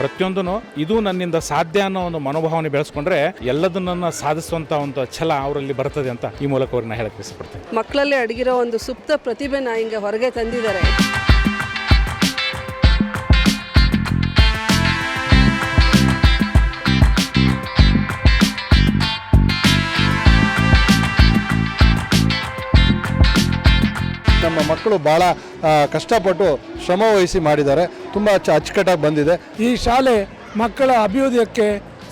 ಪ್ರತಿಯೊಂದೂ ಇದು ನನ್ನಿಂದ ಸಾಧ್ಯ ಅನ್ನೋ ಒಂದು ಮನೋಭಾವನೆ ಬೆಳೆಸ್ಕೊಂಡ್ರೆ ಎಲ್ಲದನ್ನ ಸಾಧಿಸುವಂಥ ಒಂದು ಛಲ ಅವರಲ್ಲಿ ಬರ್ತದೆ ಅಂತ ಈ ಮೂಲಕ ಅವ್ರನ್ನ ಹೇಳಕ್ಕೆ ಇಷ್ಟಪಡ್ತೇನೆ. ಮಕ್ಕಳಲ್ಲಿ ಅಡಗಿರೋ ಒಂದು ಸುಪ್ತ ಪ್ರತಿಭೆನ ಹಿಂಗೆ ಹೊರಗೆ ತಂದಿದ್ದಾರೆ. ನಮ್ಮ ಮಕ್ಕಳು ಭಾಳ ಕಷ್ಟಪಟ್ಟು ಶ್ರಮ ವಹಿಸಿ ಮಾಡಿದ್ದಾರೆ. ತುಂಬ ಅಚ್ಚುಕಟ್ಟಾಗಿ ಬಂದಿದೆ. ಈ ಶಾಲೆ ಮಕ್ಕಳ ಅಭಿವೃದ್ಧಿಗೆ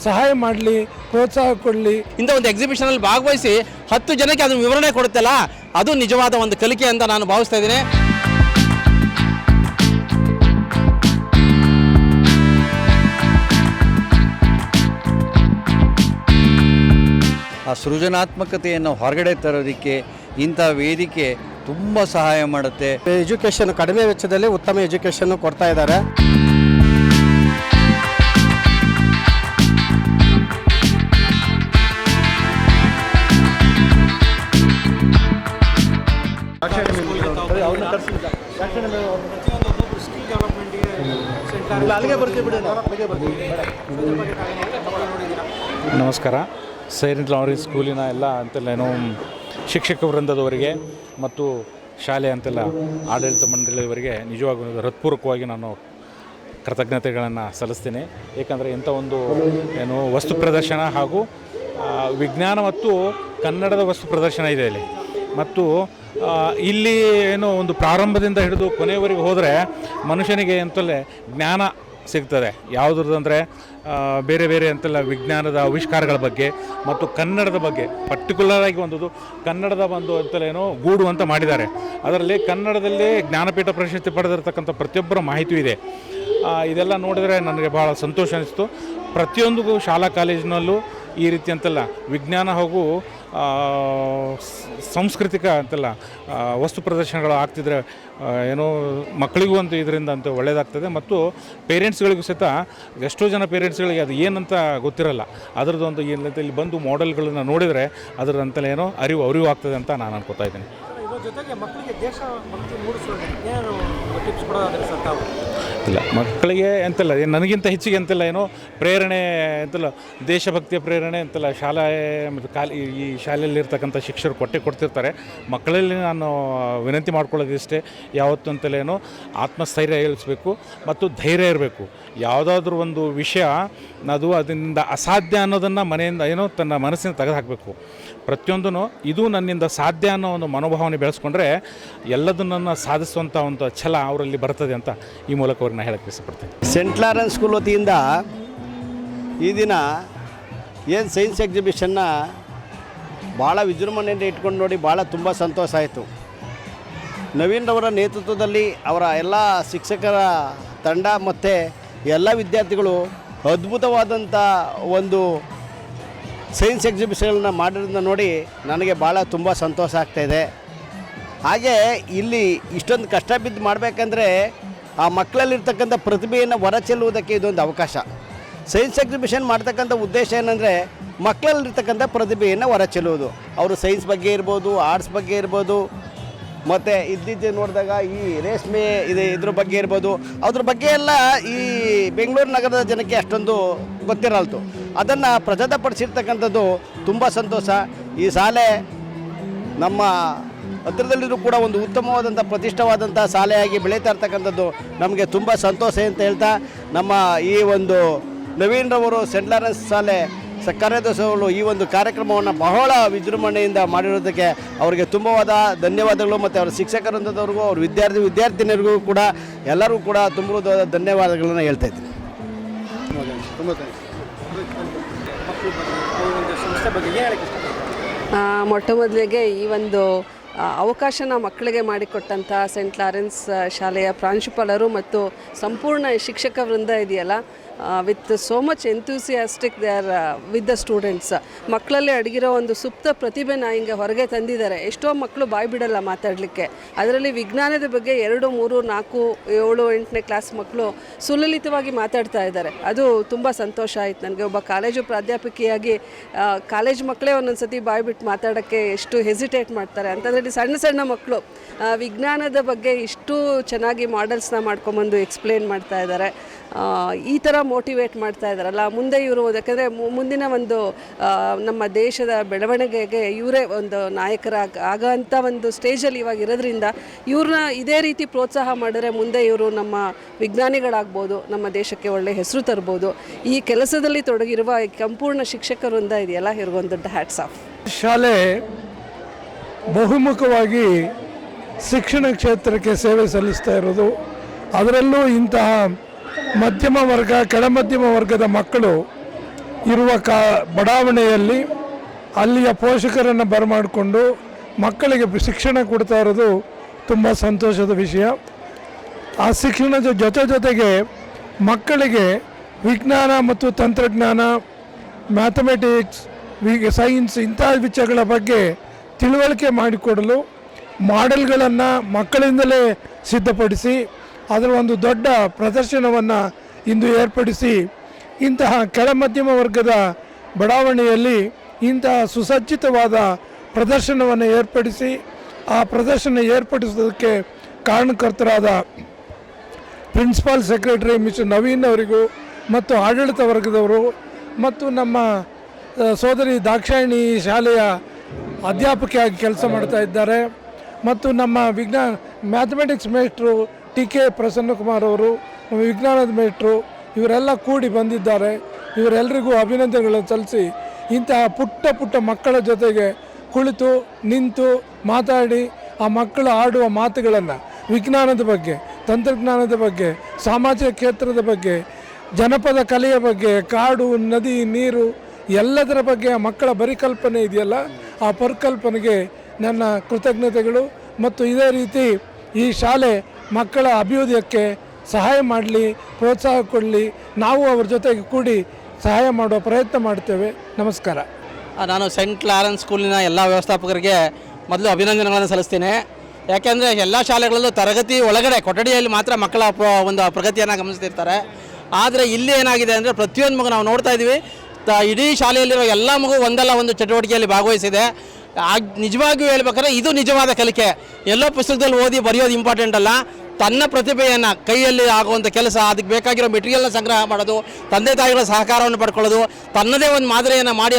ಸಹಾಯ ಮಾಡಲಿ, ಪ್ರೋತ್ಸಾಹ ಕೊಡಲಿ. ಇಂಥ ಒಂದು ಎಕ್ಸಿಬಿಷನಲ್ಲಿ ಭಾಗವಹಿಸಿ 10 ಜನಕ್ಕೆ ಅದನ್ನು ವಿವರಣೆ ಕೊಡುತ್ತಲ್ಲ, ಅದು ನಿಜವಾದ ಒಂದು ಕಲಿಕೆ ಅಂತ ನಾನು ಭಾವಿಸ್ತಾ ಇದ್ದೀನಿ. ಆ ಸೃಜನಾತ್ಮಕತೆಯನ್ನು ಹೊರಗಡೆ ತರೋದಕ್ಕೆ ಇಂಥ ವೇದಿಕೆ ತುಂಬ ಸಹಾಯ ಮಾಡುತ್ತೆ. ಎಜುಕೇಷನ್ ಕಡಿಮೆ ವೆಚ್ಚದಲ್ಲಿ ಉತ್ತಮ ಎಜುಕೇಷನ್ ಕೊಡ್ತಾ ಇದ್ದಾರೆ. ನಮಸ್ಕಾರ. ಸೈಲೆಂಟ್ ಲಾರೆನ್ಸ್ ಸ್ಕೂಲಿನ ಎಲ್ಲ ಅಂತೆಲ್ಲೇನೋ ಶಿಕ್ಷಕ ವೃಂದದವರಿಗೆ ಮತ್ತು ಶಾಲೆ ಅಂತೆಲ್ಲ ಆಡಳಿತ ಮಂಡಳಿಯವರಿಗೆ ನಿಜವಾಗೂ ಹೃತ್ಪೂರ್ವಕವಾಗಿ ನಾನು ಕೃತಜ್ಞತೆಗಳನ್ನು ಸಲ್ಲಿಸ್ತೀನಿ. ಏಕೆಂದರೆ ಇಂಥ ಒಂದು ವಸ್ತು ಪ್ರದರ್ಶನ ಹಾಗೂ ವಿಜ್ಞಾನ ಮತ್ತು ಕನ್ನಡದ ವಸ್ತು ಪ್ರದರ್ಶನ ಇದೆ ಇಲ್ಲಿ. ಮತ್ತು ಇಲ್ಲಿ ಒಂದು ಪ್ರಾರಂಭದಿಂದ ಹಿಡಿದು ಕೊನೆಯವರೆಗೆ ಹೋದರೆ ಮನುಷ್ಯನಿಗೆ ಅಂತಲೇ ಜ್ಞಾನ ಸಿಗ್ತದೆ. ಯಾವುದ್ರದ್ದಂದರೆ ಬೇರೆ ಬೇರೆ ಅಂತೆಲ್ಲ ವಿಜ್ಞಾನದ ಆವಿಷ್ಕಾರಗಳ ಬಗ್ಗೆ ಮತ್ತು ಕನ್ನಡದ ಬಗ್ಗೆ ಪರ್ಟಿಕ್ಯುಲರಾಗಿ ಕನ್ನಡದ ಗೂಡು ಅಂತ ಮಾಡಿದ್ದಾರೆ. ಅದರಲ್ಲಿ ಕನ್ನಡದಲ್ಲಿ ಜ್ಞಾನಪೀಠ ಪ್ರಶಸ್ತಿ ಪಡೆದಿರತಕ್ಕಂಥ ಪ್ರತಿಯೊಬ್ಬರ ಮಾಹಿತಿ ಇದೆ. ಇದೆಲ್ಲ ನೋಡಿದರೆ ನನಗೆ ಭಾಳ ಸಂತೋಷ ಅನಿಸ್ತು. ಪ್ರತಿಯೊಂದು ಶಾಲಾ ಕಾಲೇಜಿನಲ್ಲೂ ಈ ರೀತಿ ಅಂತೆಲ್ಲ ವಿಜ್ಞಾನ ಹಾಗೂ ಸಾಂಸ್ಕೃತಿಕ ಅಂತೆಲ್ಲ ವಸ್ತು ಪ್ರದರ್ಶನಗಳು ಆಗ್ತಿದ್ರೆ ಮಕ್ಕಳಿಗೂ ಅಂತ ಇದರಿಂದ ಅಂತ ಒಳ್ಳೆಯದಾಗ್ತದೆ. ಮತ್ತು ಪೇರೆಂಟ್ಸ್ಗಳಿಗೂ ಸಹಿತ ಎಷ್ಟೋ ಜನ ಪೇರೆಂಟ್ಸ್ಗಳಿಗೆ ಅದು ಏನಂತ ಗೊತ್ತಿರಲ್ಲ. ಅದರದ್ದೊಂದು ಇಲ್ಲಿ ಬಂದು ಮಾಡೆಲ್ಗಳನ್ನು ನೋಡಿದರೆ ಅದರಂತೆಲ್ಲ ಅರಿವು ಆಗ್ತದೆ ಅಂತ ನಾನು ಅನ್ಕೋತಾ ಇದ್ದೀನಿ. ಇಲ್ಲ, ಮಕ್ಕಳಿಗೆ ಎಂತೆಲ್ಲ ನನಗಿಂತ ಹೆಚ್ಚಿಗೆ ಎಂತೆಲ್ಲ ಪ್ರೇರಣೆ ಎಂತೆಲ್ಲ ದೇಶಭಕ್ತಿಯ ಪ್ರೇರಣೆ ಅಂತೆಲ್ಲ ಈ ಶಾಲೆಯಲ್ಲಿರ್ತಕ್ಕಂಥ ಶಿಕ್ಷಕರು ಕೊಡ್ತಿರ್ತಾರೆ. ಮಕ್ಕಳಲ್ಲಿ ನಾನು ವಿನಂತಿ ಮಾಡ್ಕೊಳ್ಳೋದಿಷ್ಟೇ, ಯಾವತ್ತೂ ಅಂತೆಲ್ಲ ಆತ್ಮಸ್ಥೈರ್ಯ ಏಳಿಸಬೇಕು ಮತ್ತು ಧೈರ್ಯ ಇರಬೇಕು. ಯಾವುದಾದ್ರೂ ಒಂದು ವಿಷಯ ಅದರಿಂದ ಅಸಾಧ್ಯ ಅನ್ನೋದನ್ನು ಮನೆಯಿಂದ ತನ್ನ ಮನಸ್ಸಿನ ತೆಗೆದು ಹಾಕಬೇಕು. ಪ್ರತಿಯೊಂದೂ ಇದು ನನ್ನಿಂದ ಸಾಧ್ಯ ಅನ್ನೋ ಒಂದು ಮನೋಭಾವನೆ ಬೆಳೆಸ್ಕೊಂಡ್ರೆ ಎಲ್ಲದನ್ನ ಸಾಧಿಸುವಂಥ ಒಂದು ಛಲ ಅವರಲ್ಲಿ ಬರ್ತದೆ ಅಂತ ಈ ಮೂಲಕ ಅವ್ರನ್ನ ಹೇಳಕ್ಕೆ ಇಷ್ಟಪಡ್ತೇನೆ. ಸೆಂಟ್ ಲಾರೆನ್ಸ್ ಸ್ಕೂಲ್ ವತಿಯಿಂದ ಈ ದಿನ ಏನು ಸೈನ್ಸ್ ಎಕ್ಸಿಬಿಷನ್ನ ಭಾಳ ವಿಜೃಂಭಣೆಯಿಂದ ಇಟ್ಕೊಂಡು ನೋಡಿ ಭಾಳ ತುಂಬ ಸಂತೋಷ ಆಯಿತು. ನವೀನ್ರವರ ನೇತೃತ್ವದಲ್ಲಿ ಅವರ ಎಲ್ಲ ಶಿಕ್ಷಕರ ತಂಡ ಮತ್ತು ಎಲ್ಲ ವಿದ್ಯಾರ್ಥಿಗಳು ಅದ್ಭುತವಾದಂಥ ಒಂದು ಸೈನ್ಸ್ ಎಕ್ಸಿಬಿಷನ್ನ ಮಾಡಿರೋದನ್ನ ನೋಡಿ ನನಗೆ ಭಾಳ ತುಂಬ ಸಂತೋಷ ಆಗ್ತಾಯಿದೆ. ಹಾಗೆ ಇಲ್ಲಿ ಇಷ್ಟೊಂದು ಕಷ್ಟ ಬಿದ್ದು ಮಾಡಬೇಕಂದ್ರೆ ಆ ಮಕ್ಕಳಲ್ಲಿರ್ತಕ್ಕಂಥ ಪ್ರತಿಭೆಯನ್ನು ಹೊರಚೆಲ್ಲುವುದಕ್ಕೆ ಇದೊಂದು ಅವಕಾಶ. ಸೈನ್ಸ್ ಎಕ್ಸಿಬಿಷನ್ ಮಾಡ್ತಕ್ಕಂಥ ಉದ್ದೇಶ ಏನಂದರೆ ಮಕ್ಕಳಲ್ಲಿರ್ತಕ್ಕಂಥ ಪ್ರತಿಭೆಯನ್ನು ಹೊರಚೆಲ್ಲುವುದು. ಅವರು ಸೈನ್ಸ್ ಬಗ್ಗೆ ಇರ್ಬೋದು, ಆರ್ಟ್ಸ್ ಬಗ್ಗೆ ಇರ್ಬೋದು, ಮತ್ತು ಇದ್ದಿದ್ದು ನೋಡಿದಾಗ ಈ ರೇಷ್ಮೆ ಇದ್ರ ಬಗ್ಗೆ ಇರ್ಬೋದು, ಅದ್ರ ಬಗ್ಗೆ ಎಲ್ಲ ಈ ಬೆಂಗಳೂರು ನಗರದ ಜನಕ್ಕೆ ಅಷ್ಟೊಂದು ಗೊತ್ತಿರಲ್ತು. ಅದನ್ನು ಪ್ರಚುರಪಡಿಸಿರ್ತಕ್ಕಂಥದ್ದು ತುಂಬ ಸಂತೋಷ. ಈ ಶಾಲೆ ನಮ್ಮ ಹತ್ತಿರದಲ್ಲಿರೂ ಕೂಡ ಒಂದು ಉತ್ತಮವಾದಂಥ ಪ್ರತಿಷ್ಠವಾದಂಥ ಶಾಲೆಯಾಗಿ ಬೆಳೀತಾ ಇರ್ತಕ್ಕಂಥದ್ದು ನಮಗೆ ತುಂಬ ಸಂತೋಷ ಅಂತ ಹೇಳ್ತಾ, ನಮ್ಮ ಈ ಒಂದು ನವೀನ್ರವರು ಸೆಂಟ್ ಲಾರೆನ್ಸ್ ಶಾಲೆ ಕಾರ್ಯದರ್ಶಿಗಳು ಈ ಒಂದು ಕಾರ್ಯಕ್ರಮವನ್ನು ಬಹಳ ವಿಜೃಂಭಣೆಯಿಂದ ಮಾಡಿರೋದಕ್ಕೆ ಅವರಿಗೆ ತುಂಬವಾದ ಧನ್ಯವಾದಗಳು. ಮತ್ತು ಅವರ ಶಿಕ್ಷಕರೊಂದದವ್ರಿಗೂ ಅವ್ರ ವಿದ್ಯಾರ್ಥಿನಿಯರಿಗೂ ಕೂಡ ಎಲ್ಲರಿಗೂ ಕೂಡ ತುಂಬ ಧನ್ಯವಾದಗಳನ್ನು ಹೇಳ್ತಾ ಇದ್ದೀನಿ. ತುಂಬ ಮೊಟ್ಟ ಮೊದಲಿಗೆ ಈ ಒಂದು ಅವಕಾಶನ ಮಕ್ಕಳಿಗೆ ಮಾಡಿಕೊಟ್ಟಂಥ ಸೆಂಟ್ ಲಾರೆನ್ಸ್ ಶಾಲೆಯ ಪ್ರಾಂಶುಪಾಲರು ಮತ್ತು ಸಂಪೂರ್ಣ ಶಿಕ್ಷಕ ವೃಂದ ಇದೆಯಲ್ಲ, with so much enthusiastic they are with the students. ಮಕ್ಕಳಲ್ಲಿ ಅಡಗಿರೋ ಒಂದು ಸುಪ್ತ ಪ್ರತಿಭೆನ ಹಿಂಗೆ ಹೊರಗೆ ತಂದಿದ್ದಾರೆ. ಎಷ್ಟೋ ಮಕ್ಕಳು ಬಾಯಿ ಬಿಡಲ್ಲ ಮಾತಾಡಲಿಕ್ಕೆ. ಅದರಲ್ಲಿ ವಿಜ್ಞಾನದ ಬಗ್ಗೆ 2, 3, 4, 7, 8ನೇ ಕ್ಲಾಸ್ ಮಕ್ಕಳು ಸುಲಲಿತವಾಗಿ ಮಾತಾಡ್ತಾ ಇದ್ದಾರೆ. ಅದು ತುಂಬ ಸಂತೋಷ ಆಯಿತು ನನಗೆ. ಒಬ್ಬ ಕಾಲೇಜು ಪ್ರಾಧ್ಯಾಪಕಿಯಾಗಿ ಕಾಲೇಜ್ ಮಕ್ಕಳೇ ಒಂದೊಂದು ಸತಿ ಬಾಯಿ ಬಿಟ್ಟು ಮಾತಾಡೋಕ್ಕೆ ಎಷ್ಟು ಹೆಸಿಟೇಟ್ ಮಾಡ್ತಾರೆ. ಅಂಥದ್ರಲ್ಲಿ ಸಣ್ಣ ಸಣ್ಣ ಮಕ್ಕಳು ವಿಜ್ಞಾನದ ಬಗ್ಗೆ ಇಷ್ಟು ಚೆನ್ನಾಗಿ ಮಾಡೆಲ್ಸ್ನ ಮಾಡ್ಕೊಂಬಂದು ಎಕ್ಸ್ಪ್ಲೇನ್ ಮಾಡ್ತಾ ಇದ್ದಾರೆ. ಈ ಥರ ಮೋಟಿವೇಟ್ ಮಾಡ್ತಾ ಇದ್ದಾರಲ್ಲ, ಮುಂದೆ ಇವರು ಯಾಕಂದರೆ ಮುಂದಿನ ಒಂದು ನಮ್ಮ ದೇಶದ ಬೆಳವಣಿಗೆಗೆ ಇವರೇ ಒಂದು ಆಗೋಂಥ ಒಂದು ಸ್ಟೇಜಲ್ಲಿ ಇವಾಗ ಇರೋದ್ರಿಂದ ಇವ್ರನ್ನ ಇದೇ ರೀತಿ ಪ್ರೋತ್ಸಾಹ ಮಾಡಿದ್ರೆ ಮುಂದೆ ಇವರು ನಮ್ಮ ವಿಜ್ಞಾನಿಗಳಾಗ್ಬೋದು, ನಮ್ಮ ದೇಶಕ್ಕೆ ಒಳ್ಳೆ ಹೆಸರು ತರ್ಬೋದು. ಈ ಕೆಲಸದಲ್ಲಿ ತೊಡಗಿರುವ ಸಂಪೂರ್ಣ ಶಿಕ್ಷಕರಿಂದ ಇದೆಯಲ್ಲ, ಇವ್ರಿಗೊಂದು ದೊಡ್ಡ ಹ್ಯಾಟ್ಸ್ ಆಫ್. ಶಾಲೆ ಬಹುಮುಖವಾಗಿ ಶಿಕ್ಷಣ ಕ್ಷೇತ್ರಕ್ಕೆ ಸೇವೆ ಸಲ್ಲಿಸ್ತಾ ಇರೋದು, ಅದರಲ್ಲೂ ಇಂತಹ ಮಧ್ಯಮ ವರ್ಗ, ಕೆಳಮಧ್ಯಮ ವರ್ಗದ ಮಕ್ಕಳು ಇರುವ ಬಡಾವಣೆಯಲ್ಲಿ ಅಲ್ಲಿಯ ಪೋಷಕರನ್ನು ಬರಮಾಡಿಕೊಂಡು ಮಕ್ಕಳಿಗೆ ಶಿಕ್ಷಣ ಕೊಡ್ತಾ ಇರೋದು ತುಂಬ ಸಂತೋಷದ ವಿಷಯ. ಆ ಶಿಕ್ಷಣದ ಜೊತೆಗೆ ಮಕ್ಕಳಿಗೆ ವಿಜ್ಞಾನ ಮತ್ತು ತಂತ್ರಜ್ಞಾನ, ಮ್ಯಾಥಮೆಟಿಕ್ಸ್, ಸೈನ್ಸ್ ಇಂತಹ ವಿಷಯಗಳ ಬಗ್ಗೆ ತಿಳುವಳಿಕೆ ಮಾಡಿಕೊಡಲು ಮಾಡೆಲ್ಗಳನ್ನು ಮಕ್ಕಳಿಂದಲೇ ಸಿದ್ಧಪಡಿಸಿ ಅದರ ಒಂದು ದೊಡ್ಡ ಪ್ರದರ್ಶನವನ್ನು ಇಂದು ಏರ್ಪಡಿಸಿ ಇಂತಹ ಕೆಳಮಧ್ಯಮ ವರ್ಗದ ಬಡಾವಣೆಯಲ್ಲಿ ಇಂತಹ ಸುಸಜ್ಜಿತವಾದ ಪ್ರದರ್ಶನವನ್ನು ಏರ್ಪಡಿಸಿ ಆ ಪ್ರದರ್ಶನ ಏರ್ಪಡಿಸೋದಕ್ಕೆ ಕಾರಣಕರ್ತರಾದ ಪ್ರಿನ್ಸಿಪಾಲ್ ಸೆಕ್ರೆಟರಿ ಮಿಸ್ಟರ್ ನವೀನ್ ಅವರಿಗೂ ಮತ್ತು ಆಡಳಿತ ವರ್ಗದವರು ಮತ್ತು ನಮ್ಮ ಸೋದರಿ ದಾಕ್ಷಾಯಿಣಿ ಶಾಲೆಯ ಅಧ್ಯಾಪಕಿಯಾಗಿ ಕೆಲಸ ಮಾಡ್ತಾ ಇದ್ದಾರೆ ಮತ್ತು ನಮ್ಮ ಮ್ಯಾಥಮೆಟಿಕ್ಸ್ ಮೇಸ್ಟ್ರು ಟಿ.ಕೆ. ಪ್ರಸನ್ನಕುಮಾರ್ ಅವರು, ವಿಜ್ಞಾನದ ಮೇಸ್ಟ್ರು, ಇವರೆಲ್ಲ ಕೂಡಿ ಬಂದಿದ್ದಾರೆ. ಇವರೆಲ್ಲರಿಗೂ ಅಭಿನಂದನೆಗಳನ್ನು ಸಲ್ಲಿಸಿ ಇಂತಹ ಪುಟ್ಟ ಮಕ್ಕಳ ಜೊತೆಗೆ ಕುಳಿತು ನಿಂತು ಮಾತಾಡಿ ಆ ಮಕ್ಕಳು ಆಡುವ ಮಾತುಗಳನ್ನು ವಿಜ್ಞಾನದ ಬಗ್ಗೆ, ತಂತ್ರಜ್ಞಾನದ ಬಗ್ಗೆ, ಸಾಮಾಜಿಕ ಕ್ಷೇತ್ರದ ಬಗ್ಗೆ, ಜನಪದ ಕಲೆಯ ಬಗ್ಗೆ, ಕಾಡು, ನದಿ, ನೀರು ಎಲ್ಲದರ ಬಗ್ಗೆ ಆ ಮಕ್ಕಳ ಪರಿಕಲ್ಪನೆ ಇದೆಯಲ್ಲ, ಆ ಪರಿಕಲ್ಪನೆಗೆ ನನ್ನ ಕೃತಜ್ಞತೆಗಳು. ಮತ್ತು ಇದೇ ರೀತಿ ಈ ಶಾಲೆ ಮಕ್ಕಳ ಅಭಿವೃದ್ಧಿಗೆ ಸಹಾಯ ಮಾಡಲಿ, ಪ್ರೋತ್ಸಾಹ ಕೊಡಲಿ, ನಾವು ಅವ್ರ ಜೊತೆಗೆ ಕೂಡಿ ಸಹಾಯ ಮಾಡುವ ಪ್ರಯತ್ನ ಮಾಡ್ತೇವೆ. ನಮಸ್ಕಾರ. ನಾನು ಸೆಂಟ್ ಕ್ಲಾರೆನ್ಸ್ ಸ್ಕೂಲಿನ ಎಲ್ಲ ವ್ಯವಸ್ಥಾಪಕರಿಗೆ ಮೊದಲು ಅಭಿನಂದನೆಗಳನ್ನು ಸಲ್ಲಿಸ್ತೀನಿ. ಯಾಕೆಂದರೆ ಎಲ್ಲ ಶಾಲೆಗಳಲ್ಲೂ ತರಗತಿ ಒಳಗಡೆ ಕೊಠಡಿಯಲ್ಲಿ ಮಾತ್ರ ಮಕ್ಕಳ ಒಂದು ಪ್ರಗತಿಯನ್ನು ಗಮನಿಸ್ತಿರ್ತಾರೆ. ಆದರೆ ಇಲ್ಲಿ ಏನಾಗಿದೆ ಅಂದರೆ ಪ್ರತಿಯೊಂದು ಮಗು ನಾವು ನೋಡ್ತಾ ಇದ್ದೀವಿ, ಇಡೀ ಶಾಲೆಯಲ್ಲಿರೋ ಎಲ್ಲ ಮಗು ಒಂದಲ್ಲ ಒಂದು ಚಟುವಟಿಕೆಯಲ್ಲಿ ಭಾಗವಹಿಸಿದೆ. ನಿಜವಾಗಿಯೂ ಹೇಳ್ಬೇಕಾದ್ರೆ ಇದು ನಿಜವಾದ ಕಲಿಕೆ. ಎಲ್ಲೋ ಪುಸ್ತಕದಲ್ಲಿ ಓದಿ ಬರೆಯೋದು ಇಂಪಾರ್ಟೆಂಟ್ ಅಲ್ಲ, ತನ್ನ ಪ್ರತಿಭೆಯನ್ನು ಕೈಯಲ್ಲಿ ಆಗುವಂಥ ಕೆಲಸ, ಅದಕ್ಕೆ ಬೇಕಾಗಿರೋ ಮೆಟೀರಿಯಲ್ನ ಸಂಗ್ರಹ ಮಾಡೋದು, ತಂದೆ ತಾಯಿಗಳ ಸಹಕಾರವನ್ನು ಪಡ್ಕೊಳ್ಳೋದು, ತನ್ನದೇ ಒಂದು ಮಾದರಿಯನ್ನು ಮಾಡಿ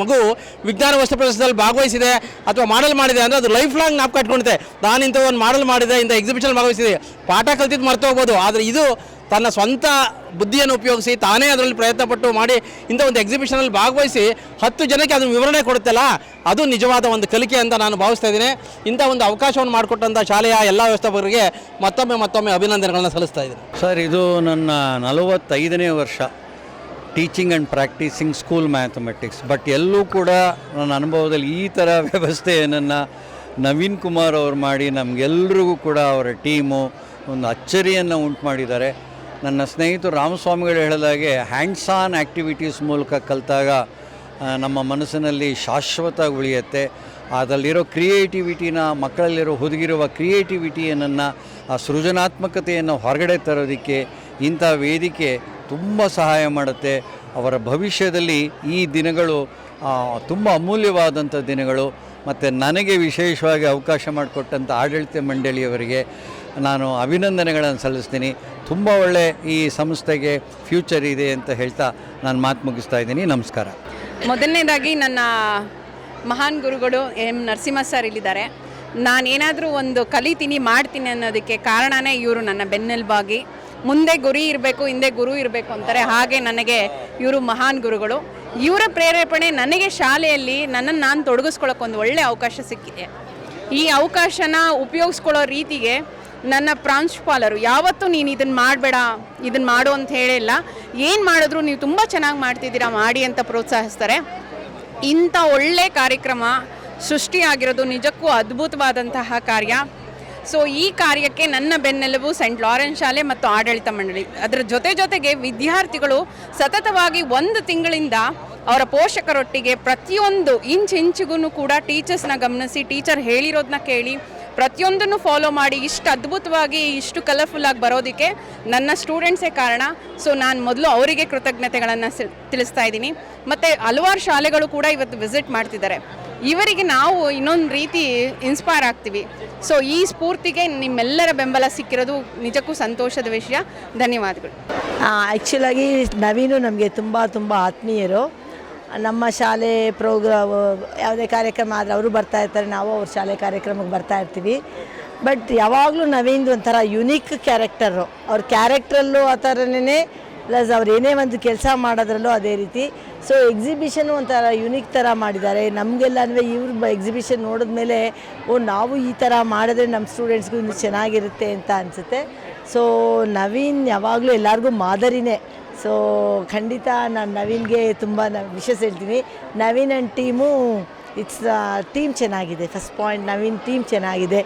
ಮಗು ವಿಜ್ಞಾನ ವಸ್ತು ಪ್ರದರ್ಶನದಲ್ಲಿ ಭಾಗವಹಿಸಿದೆ ಅಥವಾ ಮಾಡೆಲ್ ಮಾಡಿದೆ ಅಂದರೆ ಅದು ಲೈಫ್ ಲಾಂಗ್ ನಾವು ಕಟ್ಕೊಂಡಿದೆ. ನಾನಿಂಥ ಒಂದು ಮಾಡೆಲ್ ಮಾಡಿದೆ, ಇಂಥ ಎಕ್ಸಿಬಿಷನ್ ಭಾಗವಹಿಸಿದೆ, ಪಾಠ ಕಲ್ತಿದ್ದು ಮರ್ತು ಹೋಗ್ಬೋದು. ಆದರೆ ಇದು ತನ್ನ ಸ್ವಂತ ಬುದ್ಧಿಯನ್ನು ಉಪಯೋಗಿಸಿ ತಾನೇ ಅದರಲ್ಲಿ ಪ್ರಯತ್ನಪಟ್ಟು ಮಾಡಿ ಇಂಥ ಒಂದು ಎಕ್ಸಿಬಿಷನಲ್ಲಿ ಭಾಗವಹಿಸಿ 10 ಜನಕ್ಕೆ ಅದನ್ನು ವಿವರಣೆ ಕೊಡುತ್ತಲ್ಲ, ಅದು ನಿಜವಾದ ಒಂದು ಕಲಿಕೆ ಅಂತ ನಾನು ಭಾವಿಸ್ತಾ ಇದ್ದೀನಿ. ಇಂಥ ಒಂದು ಅವಕಾಶವನ್ನು ಮಾಡಿಕೊಟ್ಟಂಥ ಶಾಲೆಯ ಎಲ್ಲ ವ್ಯವಸ್ಥಾಪಕರಿಗೆ ಮತ್ತೊಮ್ಮೆ ಅಭಿನಂದನೆಗಳನ್ನ ಸಲ್ಲಿಸ್ತಾ ಇದ್ದೀನಿ. ಸರ್, ಇದು ನನ್ನ 45ನೇ ವರ್ಷ teaching and practising school mathematics. But ಎಲ್ಲೂ ಕೂಡ ನನ್ನ ಅನುಭವದಲ್ಲಿ ಈ ಥರ ವ್ಯವಸ್ಥೆಯನ್ನು ನವೀನ್ ಕುಮಾರ್ ಅವರು ಮಾಡಿ ನಮಗೆಲ್ರಿಗೂ ಕೂಡ ಅವರ ಟೀಮು ಒಂದು ಅಚ್ಚರಿಯನ್ನು ಉಂಟು ಮಾಡಿದ್ದಾರೆ. ನನ್ನ ಸ್ನೇಹಿತರು ರಾಮಸ್ವಾಮಿಗಳು ಹೇಳಿದಾಗೆ ಹ್ಯಾಂಡ್ಸ್ ಆನ್ ಆ್ಯಕ್ಟಿವಿಟೀಸ್ ಮೂಲಕ ಕಲಿತಾಗ ನಮ್ಮ ಮನಸ್ಸಿನಲ್ಲಿ ಶಾಶ್ವತ ಉಳಿಯುತ್ತೆ. ಅದರಲ್ಲಿರೋ ಕ್ರಿಯೇಟಿವಿಟಿನ, ಮಕ್ಕಳಲ್ಲಿರೋ ಹುದುಗಿರುವ ಕ್ರಿಯೇಟಿವಿಟಿಯನ್ನು, ಆ ಸೃಜನಾತ್ಮಕತೆಯನ್ನು ಹೊರಗಡೆ ತರೋದಕ್ಕೆ ಇಂಥ ವೇದಿಕೆ ತುಂಬ ಸಹಾಯ ಮಾಡುತ್ತೆ. ಅವರ ಭವಿಷ್ಯದಲ್ಲಿ ಈ ದಿನಗಳು ತುಂಬ ಅಮೂಲ್ಯವಾದಂಥ ದಿನಗಳು. ಮತ್ತು ನನಗೆ ವಿಶೇಷವಾಗಿ ಅವಕಾಶ ಮಾಡಿಕೊಟ್ಟಂಥ ಆಡಳಿತ ಮಂಡಳಿಯವರಿಗೆ ನಾನು ಅಭಿನಂದನೆಗಳನ್ನು ಸಲ್ಲಿಸ್ತೀನಿ. ತುಂಬ ಒಳ್ಳೆ ಈ ಸಂಸ್ಥೆಗೆ ಫ್ಯೂಚರ್ ಇದೆ ಅಂತ ಹೇಳ್ತಾ ನಾನು ಮಾತು ಮುಗಿಸ್ತಾ ಇದ್ದೀನಿ. ನಮಸ್ಕಾರ. ಮೊದಲನೇದಾಗಿ ನನ್ನ ಮಹಾನ್ ಗುರುಗಳು ಎಂ ನರಸಿಂಹ ಸರ್ ಇಲ್ಲಿದ್ದಾರೆ. ನಾನೇನಾದರೂ ಒಂದು ಕಲಿತೀನಿ, ಮಾಡ್ತೀನಿ ಅನ್ನೋದಕ್ಕೆ ಕಾರಣನೇ ಇವರು ನನ್ನ ಬೆನ್ನೆಲುಬಾಗಿ. ಮುಂದೆ ಗುರಿ ಇರಬೇಕು, ಹಿಂದೆ ಗುರು ಇರಬೇಕು ಅಂತಾರೆ. ಹಾಗೆ ನನಗೆ ಇವರು ಮಹಾನ್ ಗುರುಗಳು. ಇವರ ಪ್ರೇರೇಪಣೆ ನನಗೆ ಶಾಲೆಯಲ್ಲಿ ನನ್ನನ್ನು ನಾನು ತೊಡಗಿಸ್ಕೊಳ್ಳೋಕೆ ಒಂದು ಒಳ್ಳೆಯ ಅವಕಾಶ ಸಿಕ್ಕಿದೆ. ಈ ಅವಕಾಶನ ಉಪಯೋಗಿಸ್ಕೊಳ್ಳೋ ರೀತಿಗೆ ನನ್ನ ಪ್ರಾಂಶುಪಾಲರು ಯಾವತ್ತೂ ನೀನು ಇದನ್ನು ಮಾಡಬೇಡ, ಇದನ್ನು ಮಾಡು ಅಂತ ಹೇಳಿಲ್ಲ. ಏನು ಮಾಡಿದ್ರು ನೀವು ತುಂಬ ಚೆನ್ನಾಗಿ ಮಾಡ್ತಿದ್ದೀರಾ, ಮಾಡಿ ಅಂತ ಪ್ರೋತ್ಸಾಹಿಸ್ತಾರೆ. ಇಂಥ ಒಳ್ಳೆ ಕಾರ್ಯಕ್ರಮ ಸೃಷ್ಟಿಯಾಗಿರೋದು ನಿಜಕ್ಕೂ ಅದ್ಭುತವಾದಂತಹ ಕಾರ್ಯ. ಸೊ ಈ ಕಾರ್ಯಕ್ಕೆ ನನ್ನ ಬೆನ್ನೆಲುಬು ಸೆಂಟ್ ಲಾರೆನ್ಸ್ ಶಾಲೆ ಮತ್ತು ಆಡಳಿತ ಮಂಡಳಿ. ಅದರ ಜೊತೆಗೆ ವಿದ್ಯಾರ್ಥಿಗಳು ಸತತವಾಗಿ 1 ತಿಂಗಳಿಂದ ಅವರ ಪೋಷಕರೊಟ್ಟಿಗೆ ಪ್ರತಿಯೊಂದು ಇಂಚಿಗೂ ಕೂಡ ಟೀಚರ್ಸ್ನ ಗಮನಿಸಿ, ಟೀಚರ್ ಹೇಳಿರೋದನ್ನ ಕೇಳಿ ಪ್ರತಿಯೊಂದನ್ನು ಫಾಲೋ ಮಾಡಿ ಇಷ್ಟು ಅದ್ಭುತವಾಗಿ, ಇಷ್ಟು ಕಲರ್ಫುಲ್ಲಾಗಿ ಬರೋದಕ್ಕೆ ನನ್ನ ಸ್ಟೂಡೆಂಟ್ಸೇ ಕಾರಣ. ಸೊ ನಾನು ಮೊದಲು ಅವರಿಗೆ ಕೃತಜ್ಞತೆಗಳನ್ನು ತಿಳಿಸ್ತಾ ಇದ್ದೀನಿ. ಮತ್ತು ಹಲವಾರು ಶಾಲೆಗಳು ಕೂಡ ಇವತ್ತು ವಿಸಿಟ್ ಮಾಡ್ತಿದ್ದಾರೆ. ಇವರಿಗೆ ನಾವು ಇನ್ನೊಂದು ರೀತಿ ಇನ್ಸ್ಪೈರ್ ಆಗ್ತೀವಿ. ಸೊ ಈ ಸ್ಫೂರ್ತಿಗೆ ನಿಮ್ಮೆಲ್ಲರ ಬೆಂಬಲ ಸಿಕ್ಕಿರೋದು ನಿಜಕ್ಕೂ ಸಂತೋಷದ ವಿಷಯ. ಧನ್ಯವಾದಗಳು. ಆ್ಯಕ್ಚುಲಾಗಿ ನವೀನು ನಮಗೆ ತುಂಬ ಆತ್ಮೀಯರು. ನಮ್ಮ ಶಾಲೆ ಯಾವುದೇ ಕಾರ್ಯಕ್ರಮ ಆದರೆ ಅವರು ಬರ್ತಾ ಇರ್ತಾರೆ, ನಾವು ಅವ್ರ ಶಾಲೆ ಕಾರ್ಯಕ್ರಮಕ್ಕೆ ಬರ್ತಾ ಇರ್ತೀವಿ. ಬಟ್ ಯಾವಾಗಲೂ ನವೀನ್ದು ಒಂಥರ ಯುನೀಕ್ ಕ್ಯಾರೆಕ್ಟರು. ಅವ್ರ ಕ್ಯಾರೆಕ್ಟ್ರಲ್ಲೂ ಆ ಥರನೇ, ಪ್ಲಸ್ ಅವ್ರು ಏನೇ ಒಂದು ಕೆಲಸ ಮಾಡೋದ್ರಲ್ಲೂ ಅದೇ ರೀತಿ. ಸೊ ಎಕ್ಸಿಬಿಷನ್ನು ಒಂಥರ ಯುನೀಕ್ ಥರ ಮಾಡಿದ್ದಾರೆ. ನಮಗೆಲ್ಲನೂ ಇವ್ರ ಎಕ್ಸಿಬಿಷನ್ ನೋಡಿದ್ಮೇಲೆ ನಾವು ಈ ಥರ ಮಾಡಿದ್ರೆ ನಮ್ಮ ಸ್ಟೂಡೆಂಟ್ಸ್ಗೂ ಇನ್ನೂ ಚೆನ್ನಾಗಿರುತ್ತೆ ಅಂತ ಅನಿಸುತ್ತೆ. ಸೊ ನವೀನ್ ಯಾವಾಗಲೂ ಎಲ್ಲರಿಗೂ ಮಾದರಿನೇ. ಸೊ ಖಂಡಿತ ನಾನು ನವೀನ್ಗೆ ತುಂಬ ವಿಶೇಷ ಹೇಳ್ತೀನಿ. ನವೀನ್ ಆ್ಯಂಡ್ ಟೀಮು ಟೀಮ್ ಚೆನ್ನಾಗಿದೆ. ಫಸ್ಟ್ ಪಾಯಿಂಟ್, ನವೀನ್ ಟೀಮ್ ಚೆನ್ನಾಗಿದೆ,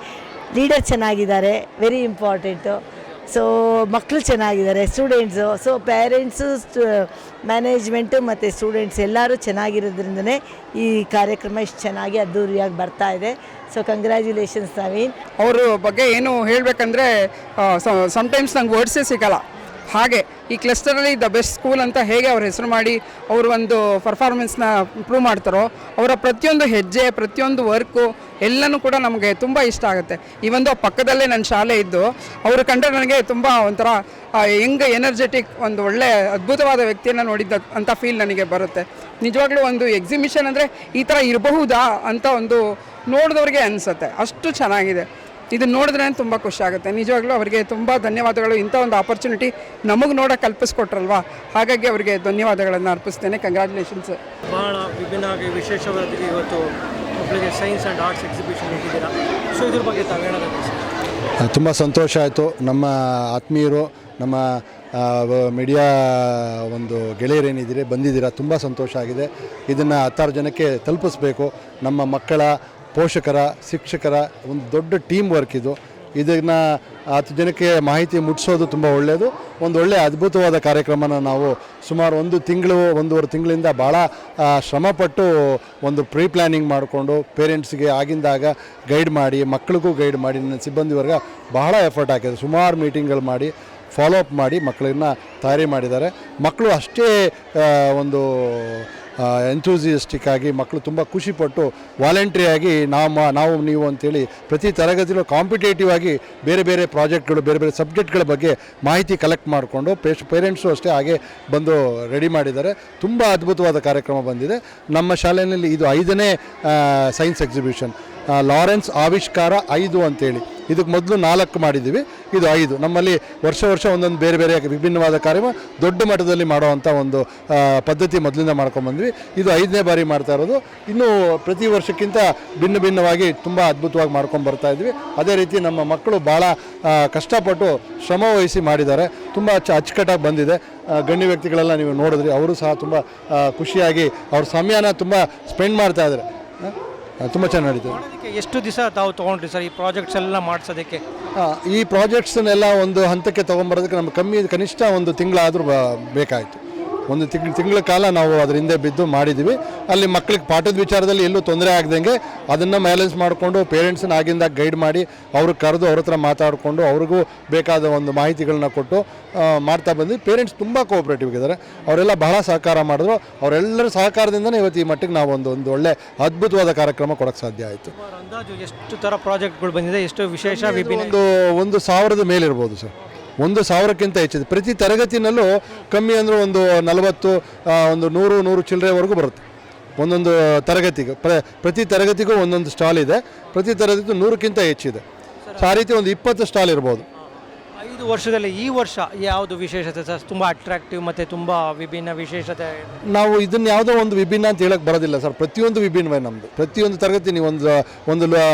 ಲೀಡರ್ ಚೆನ್ನಾಗಿದ್ದಾರೆ, ವೆರಿ ಇಂಪಾರ್ಟೆಂಟು. ಸೊ ಮಕ್ಕಳು ಚೆನ್ನಾಗಿದ್ದಾರೆ, ಸ್ಟೂಡೆಂಟ್ಸು. ಸೊ ಪೇರೆಂಟ್ಸು, ಮ್ಯಾನೇಜ್ಮೆಂಟು ಮತ್ತು ಸ್ಟೂಡೆಂಟ್ಸ್ ಎಲ್ಲರೂ ಚೆನ್ನಾಗಿರೋದ್ರಿಂದನೇ ಈ ಕಾರ್ಯಕ್ರಮ ಇಷ್ಟು ಚೆನ್ನಾಗಿ ಅದ್ದೂರಿಯಾಗಿ ಬರ್ತಾ ಇದೆ. So congratulations Naveen. ಅವ್ರ ಬಗ್ಗೆ ಏನು ಹೇಳಬೇಕಂದ್ರೆ ಸಮ್ಟೈಮ್ಸ್ ನಂಗೆ ವರ್ಡ್ಸೇ ಸಿಗಲ್ಲ. ಹಾಗೆ ಈ ಕ್ಲಸ್ಟರಲ್ಲಿ ದ ಬೆಸ್ಟ್ ಸ್ಕೂಲ್ ಅಂತ ಹೇಗೆ ಅವ್ರ ಹೆಸರು ಮಾಡಿ ಅವರು ಒಂದು ಪರ್ಫಾರ್ಮೆನ್ಸ್ನ ಇಂಪ್ರೂವ್ ಮಾಡ್ತಾರೋ, ಅವರ ಪ್ರತಿಯೊಂದು ಹೆಜ್ಜೆ, ಪ್ರತಿಯೊಂದು ವರ್ಕು ಎಲ್ಲನೂ ಕೂಡ ನಮಗೆ ತುಂಬ ಇಷ್ಟ ಆಗುತ್ತೆ. ಈ ಒಂದು ಪಕ್ಕದಲ್ಲೇ ನನ್ನ ಶಾಲೆ ಇದ್ದು ಅವರು ಕಂಡ್ರೆ ನನಗೆ ತುಂಬ ಒಂಥರ ಯಂಗ್ ಎನರ್ಜೆಟಿಕ್, ಒಂದು ಒಳ್ಳೆ ಅದ್ಭುತವಾದ ವ್ಯಕ್ತಿಯನ್ನು ನೋಡಿದ್ದ ಅಂತ ಫೀಲ್ ನನಗೆ ಬರುತ್ತೆ. ನಿಜವಾಗ್ಲೂ ಒಂದು ಎಕ್ಸಿಬಿಷನ್ ಅಂದರೆ ಈ ಥರ ಇರಬಹುದಾ ಅಂತ ಒಂದು ನೋಡಿದವ್ರಿಗೆ ಅನಿಸುತ್ತೆ, ಅಷ್ಟು ಚೆನ್ನಾಗಿದೆ. ಇದನ್ನು ನೋಡಿದ್ರೆ ತುಂಬ ಖುಷಿ ಆಗುತ್ತೆ. ನಿಜವಾಗ್ಲೂ ಅವರಿಗೆ ತುಂಬ ಧನ್ಯವಾದಗಳು. ಇಂಥ ಒಂದು ಆಪರ್ಚುನಿಟಿ ನಮಗೆ ನೋಡೋಕೆ ಕಲ್ಪಿಸ್ಕೊಟ್ರಲ್ವಾ, ಹಾಗಾಗಿ ಅವರಿಗೆ ಧನ್ಯವಾದಗಳನ್ನು ಅರ್ಪಿಸ್ತೇನೆ. ಕಂಗ್ರ್ಯಾಚುಲೇಷನ್ಸ್. ಭಾಳ ವಿಭಿನ್ನವಾಗಿ ವಿಶೇಷವಾದ ಇವತ್ತು ಒಬ್ಬರಿಗೆ ಸೈನ್ಸ್ ಆ್ಯಂಡ್ ಆರ್ಟ್ಸ್ ಎಕ್ಸಿಬಿಷನ್ ಇಟ್ಟಿದ್ದೀರಾ. ಸೊ ಇದ್ರ ಬಗ್ಗೆ ತಾವು ಹೇಳೋದಕ್ಕೆ ತುಂಬ ಸಂತೋಷ ಆಯಿತು. ನಮ್ಮ ಆತ್ಮೀಯರು, ನಮ್ಮ ಮೀಡಿಯಾ ಒಂದು ಗೆಳೆಯರೇನಿದ್ದೀರಿ ಬಂದಿದ್ದೀರಾ, ತುಂಬ ಸಂತೋಷ ಆಗಿದೆ. ಇದನ್ನು 10 ಜನಕ್ಕೆ ತಲುಪಿಸ್ಬೇಕು. ನಮ್ಮ ಮಕ್ಕಳ, ಪೋಷಕರ, ಶಿಕ್ಷಕರ ಒಂದು ದೊಡ್ಡ ಟೀಮ್ ವರ್ಕ್ ಇದು. ಇದನ್ನು 10 ಜನಕ್ಕೆ ಮಾಹಿತಿ ಮುಟ್ಟಿಸೋದು ತುಂಬ ಒಳ್ಳೆಯದು. ಒಂದು ಒಳ್ಳೆಯ ಅದ್ಭುತವಾದ ಕಾರ್ಯಕ್ರಮನ ನಾವು ಸುಮಾರು 1.5 ತಿಂಗಳಿಂದ ಭಾಳ ಶ್ರಮಪಟ್ಟು ಒಂದು ಪ್ರೀ ಪ್ಲ್ಯಾನಿಂಗ್ ಮಾಡಿಕೊಂಡು ಪೇರೆಂಟ್ಸ್ಗೆ ಆಗಿಂದಾಗ ಗೈಡ್ ಮಾಡಿ, ಮಕ್ಕಳಿಗೂ ಗೈಡ್ ಮಾಡಿ, ನನ್ನ ಸಿಬ್ಬಂದಿವರೆಗೆ ಬಹಳ ಎಫರ್ಟ್ ಹಾಕಿದೆ. ಸುಮಾರು ಮೀಟಿಂಗ್ಗಳು ಮಾಡಿ, ಫಾಲೋ ಅಪ್ ಮಾಡಿ ಮಕ್ಕಳನ್ನ ತಯಾರಿ ಮಾಡಿದ್ದಾರೆ. ಮಕ್ಕಳು ಅಷ್ಟೇ ಒಂದು ಎಂಥೂಸಿಯಸ್ಟಿಕ್ ಆಗಿ, ಮಕ್ಕಳು ತುಂಬ ಖುಷಿಪಟ್ಟು ವಾಲಂಟ್ರಿಯಾಗಿ ನಾವು ನೀವು ಅಂತೇಳಿ ಪ್ರತಿ ತರಗತಿಲೂ ಕಾಂಪಿಟೇಟಿವ್ ಆಗಿ ಬೇರೆ ಬೇರೆ ಪ್ರಾಜೆಕ್ಟ್ಗಳು, ಬೇರೆ ಬೇರೆ ಸಬ್ಜೆಕ್ಟ್ಗಳ ಬಗ್ಗೆ ಮಾಹಿತಿ ಕಲೆಕ್ಟ್ ಮಾಡಿಕೊಂಡು ಪೇರೆಂಟ್ಸು ಅಷ್ಟೇ ಹಾಗೆ ಬಂದು ರೆಡಿ ಮಾಡಿದ್ದಾರೆ. ತುಂಬ ಅದ್ಭುತವಾದ ಕಾರ್ಯಕ್ರಮ ಬಂದಿದೆ. ನಮ್ಮ ಶಾಲೆಯಲ್ಲಿ ಇದು 5ನೇ ಸೈನ್ಸ್ ಎಕ್ಸಿಬಿಷನ್. ಲಾರೆನ್ಸ್ ಆವಿಷ್ಕಾರ 5 ಅಂತೇಳಿ. ಇದಕ್ಕೆ ಮೊದಲು 4 ಮಾಡಿದ್ದೀವಿ, ಇದು 5. ನಮ್ಮಲ್ಲಿ ವರ್ಷ ಒಂದೊಂದು ಬೇರೆ ಬೇರೆ ವಿಭಿನ್ನವಾದ ಕಾರ್ಯಕ್ರಮ ದೊಡ್ಡ ಮಟ್ಟದಲ್ಲಿ ಮಾಡುವಂಥ ಒಂದು ಪದ್ಧತಿ ಮೊದಲಿಂದ ಮಾಡ್ಕೊಂಡ್ಬಂದ್ವಿ. ಇದು 5ನೇ ಬಾರಿ ಮಾಡ್ತಾ ಇರೋದು. ಇನ್ನೂ ಪ್ರತಿ ವರ್ಷಕ್ಕಿಂತ ಭಿನ್ನವಾಗಿ ತುಂಬ ಅದ್ಭುತವಾಗಿ ಮಾಡ್ಕೊಂಡು ಬರ್ತಾ ಇದ್ವಿ. ಅದೇ ರೀತಿ ನಮ್ಮ ಮಕ್ಕಳು ಭಾಳ ಕಷ್ಟಪಟ್ಟು ಶ್ರಮ ವಹಿಸಿ ಮಾಡಿದ್ದಾರೆ. ತುಂಬ ಅಚ್ಚುಕಟ್ಟಾಗಿ ಬಂದಿದೆ. ಗಣ್ಯ ವ್ಯಕ್ತಿಗಳೆಲ್ಲ ನೀವು ನೋಡಿದ್ರಿ, ಅವರು ಸಹ ತುಂಬ ಖುಷಿಯಾಗಿ ಅವ್ರ ಸಮಯನ ತುಂಬ ಸ್ಪೆಂಡ್ ಮಾಡ್ತಾ ಇದ್ದಾರೆ. ತುಂಬ ಚೆನ್ನಾಗಿ ನಡೀತದೆ. ಎಷ್ಟು ದಿವಸ ತಾವು ತೊಗೊಂಡ್ರಿ ಸರ್ ಈ ಪ್ರಾಜೆಕ್ಟ್ಸ್ ಎಲ್ಲ ಮಾಡಿಸೋದಕ್ಕೆ? ಈ ಪ್ರಾಜೆಕ್ಟ್ಸನ್ನೆಲ್ಲ ಒಂದು ಹಂತಕ್ಕೆ ತೊಗೊಂಬರೋದಕ್ಕೆ ನಮ್ಗೆ ಕನಿಷ್ಠ 1 ತಿಂಗಳಾದರೂ ಬೇಕಾಯಿತು. 1 ತಿಂಗಳ ಕಾಲ ನಾವು ಅದರ ಹಿಂದೆ ಬಿದ್ದು ಮಾಡಿದ್ದೀವಿ. ಅಲ್ಲಿ ಮಕ್ಕಳಿಗೆ ಪಾಠದ ವಿಚಾರದಲ್ಲಿ ಎಲ್ಲೂ ತೊಂದರೆ ಆಗದಂಗೆ ಅದನ್ನು ಬ್ಯಾಲೆನ್ಸ್ ಮಾಡಿಕೊಂಡು ಪೇರೆಂಟ್ಸನ್ನ ಆಗಿಂದಾಗ ಗೈಡ್ ಮಾಡಿ, ಅವ್ರಿಗೆ ಕರೆದು ಅವ್ರ ಹತ್ರ ಮಾತಾಡಿಕೊಂಡು ಅವ್ರಿಗೂ ಬೇಕಾದ ಒಂದು ಮಾಹಿತಿಗಳನ್ನ ಕೊಟ್ಟು ಮಾಡ್ತಾ ಬಂದ್ವಿ. ಪೇರೆಂಟ್ಸ್ ತುಂಬ ಕೋಆಪ್ರೇಟಿವ್ ಇದ್ದಾರೆ, ಅವರೆಲ್ಲ ಬಹಳ ಸಹಕಾರ ಮಾಡಿದ್ರು. ಅವರೆಲ್ಲರ ಸಹಕಾರದಿಂದನೇ ಇವತ್ತು ಈ ಮಟ್ಟಿಗೆ ನಾವು ಒಂದು ಒಳ್ಳೆ ಅದ್ಭುತವಾದ ಕಾರ್ಯಕ್ರಮ ಕೊಡೋಕ್ಕೆ ಸಾಧ್ಯ ಆಯಿತು. ಅಂದಾಜು ಎಷ್ಟು ಥರ ಪ್ರಾಜೆಕ್ಟ್ಗಳು ಬಂದಿದೆ, ಎಷ್ಟು ವಿಶೇಷ ವಿಭಿನ್ನ? 1,000 ಮೇಲಿರ್ಬೋದು ಸರ್. 1,000ಕ್ಕಿಂತ ಹೆಚ್ಚಿದೆ. ಪ್ರತಿ ತರಗತಿನಲ್ಲೂ ಕಮ್ಮಿ ಅಂದರೆ ಒಂದು 40, ಒಂದು 100 ಚಿಲ್ಲರೆವರೆಗೂ ಬರುತ್ತೆ ಒಂದೊಂದು ತರಗತಿಗೆ. ಪ್ರತಿ ತರಗತಿಗೂ ಒಂದೊಂದು ಸ್ಟಾಲ್ ಇದೆ. ಪ್ರತಿ ತರಗತಿಗೂ 100ಕ್ಕಿಂತ ಹೆಚ್ಚಿದೆ. ಸೊ ಆ ರೀತಿ ಒಂದು 20 ಸ್ಟಾಲ್ ಇರ್ಬೋದು. 5 ವರ್ಷದಲ್ಲಿ ಈ ವರ್ಷ ಯಾವುದು ವಿಶೇಷತೆ ಸರ್? ತುಂಬ ಅಟ್ರಾಕ್ಟಿವ್ ಮತ್ತು ತುಂಬ ವಿಭಿನ್ನ ವಿಶೇಷತೆ. ನಾವು ಇದನ್ನು ಯಾವುದೋ ಒಂದು ವಿಭಿನ್ನ ಅಂತ ಹೇಳಕ್ಕೆ ಬರೋದಿಲ್ಲ ಸರ್. ಪ್ರತಿಯೊಂದು ವಿಭಿನ್ನವೇ ನಮ್ಮದು. ಪ್ರತಿಯೊಂದು ತರಗತಿ ನೀವು ಒಂದು